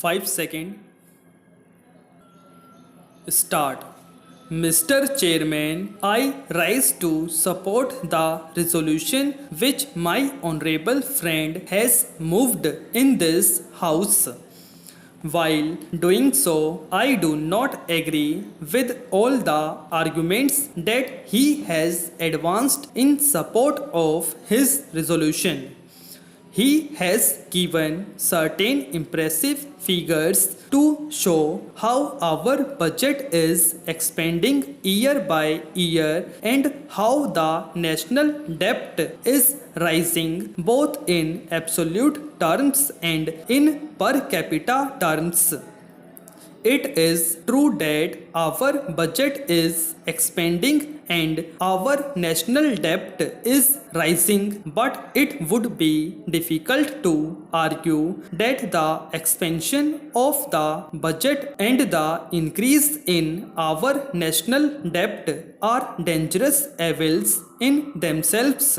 5 seconds. Start. Mr. Chairman, I rise to support the resolution which my honorable friend has moved in this House. While doing so, I do not agree with all the arguments that he has advanced in support of his resolution. He has given certain impressive figures to show how our budget is expanding year by year and how the national debt is rising both in absolute terms and in per capita terms. It is true that our budget is expanding and our national debt is rising, but it would be difficult to argue that the expansion of the budget and the increase in our national debt are dangerous evils in themselves.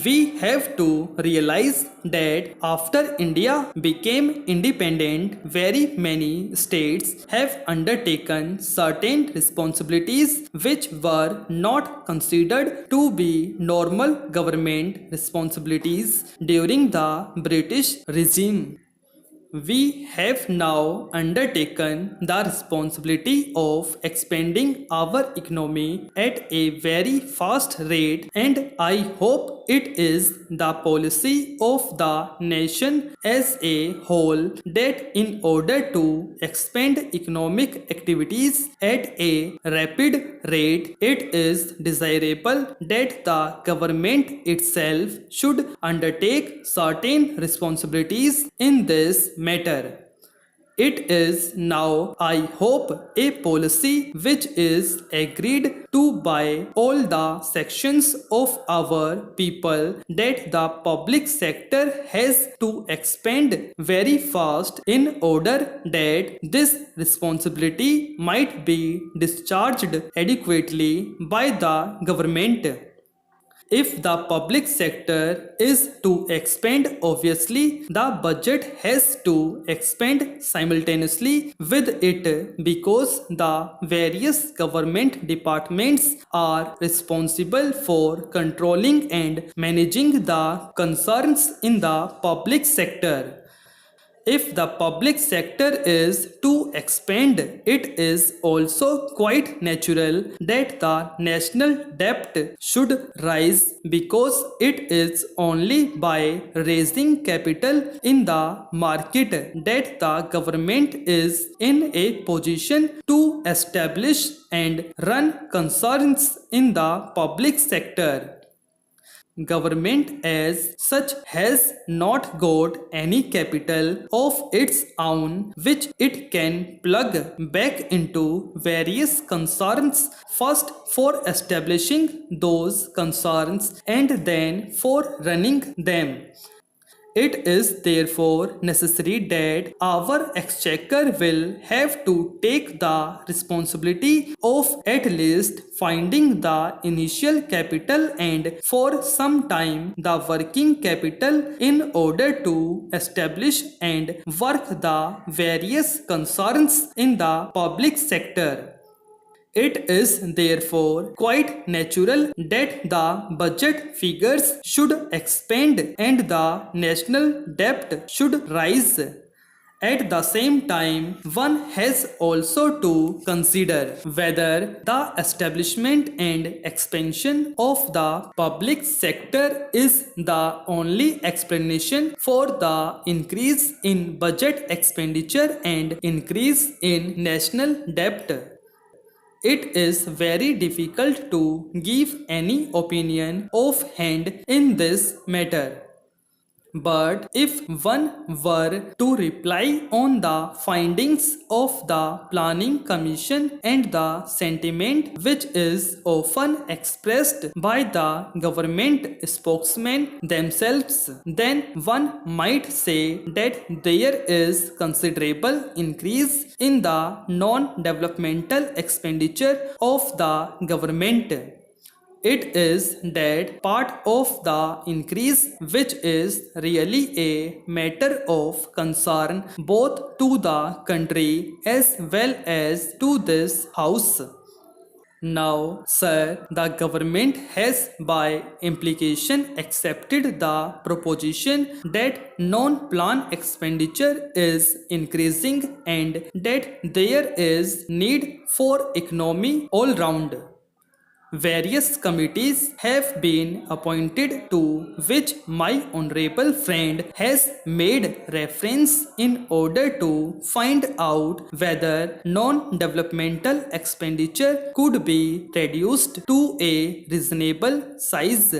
We have to realize that after India became independent, very many states have undertaken certain responsibilities which were not considered to be normal government responsibilities during the British regime. We have now undertaken the responsibility of expanding our economy at a very fast rate, and I hope it is the policy of the nation as a whole that in order to expand economic activities at a rapid rate, it is desirable that the government itself should undertake certain responsibilities in this matter. It is now, I hope, a policy which is agreed to by all the sections of our people that the public sector has to expand very fast in order that this responsibility might be discharged adequately by the government. If the public sector is to expand, obviously the budget has to expand simultaneously with it because the various government departments are responsible for controlling and managing the concerns in the public sector. If the public sector is to expand, it is also quite natural that the national debt should rise because it is only by raising capital in the market that the government is in a position to establish and run concerns in the public sector. Government as such has not got any capital of its own which it can plug back into various concerns, first for establishing those concerns and then for running them. It is therefore necessary that our exchequer will have to take the responsibility of at least finding the initial capital and for some time the working capital in order to establish and work the various concerns in the public sector. It is therefore quite natural that the budget figures should expand and the national debt should rise. At the same time, one has also to consider whether the establishment and expansion of the public sector is the only explanation for the increase in budget expenditure and increase in national debt. It is very difficult to give any opinion offhand in this matter. But if one were to reply on the findings of the Planning Commission and the sentiment which is often expressed by the government spokesmen themselves, then one might say that there is considerable increase in the non-developmental expenditure of the government. It is that part of the increase which is really a matter of concern both to the country as well as to this house. Now, sir, the government has by implication accepted the proposition that non-plan expenditure is increasing and that there is need for economy all round. Various committees have been appointed to which my honorable friend has made reference in order to find out whether non-developmental expenditure could be reduced to a reasonable size.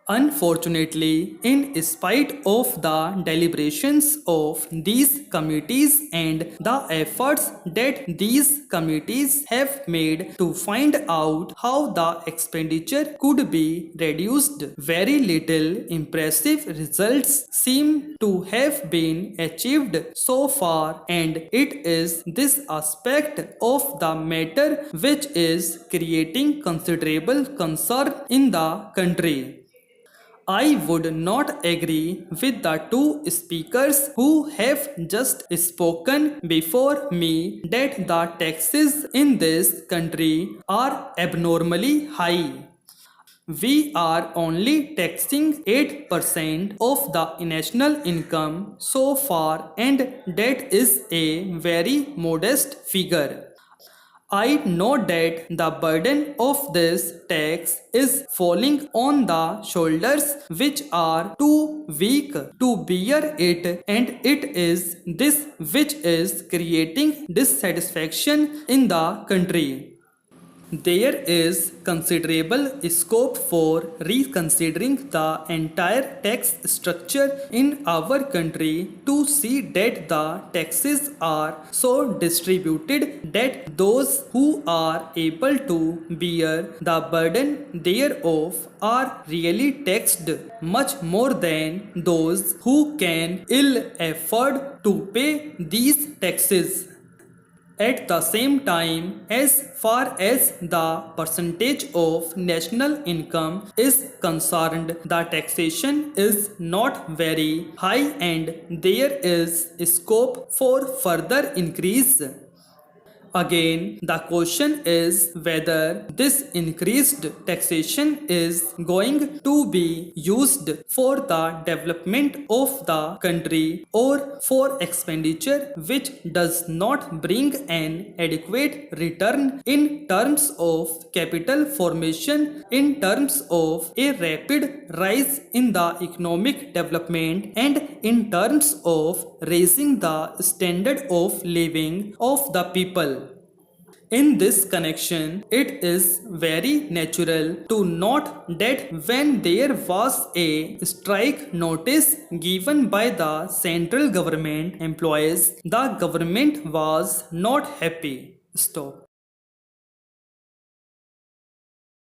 Unfortunately, in spite of the deliberations of these committees and the efforts that these committees have made to find out how the expenditure could be reduced, very little impressive results seem to have been achieved so far, and it is this aspect of the matter which is creating considerable concern in the country. I would not agree with the two speakers who have just spoken before me that the taxes in this country are abnormally high. We are only taxing 8% of the national income so far, and that is a very modest figure. I know that the burden of this tax is falling on the shoulders which are too weak to bear it, and it is this which is creating dissatisfaction in the country. There is considerable scope for reconsidering the entire tax structure in our country to see that the taxes are so distributed that those who are able to bear the burden thereof are really taxed much more than those who can ill afford to pay these taxes. At the same time, as far as the percentage of national income is concerned, the taxation is not very high and there is scope for further increase. Again, the question is whether this increased taxation is going to be used for the development of the country or for expenditure which does not bring an adequate return in terms of capital formation, in terms of a rapid rise in the economic development, and in terms of raising the standard of living of the people. In this connection, it is very natural to note that when there was a strike notice given by the central government employees, the government was not happy. Stop.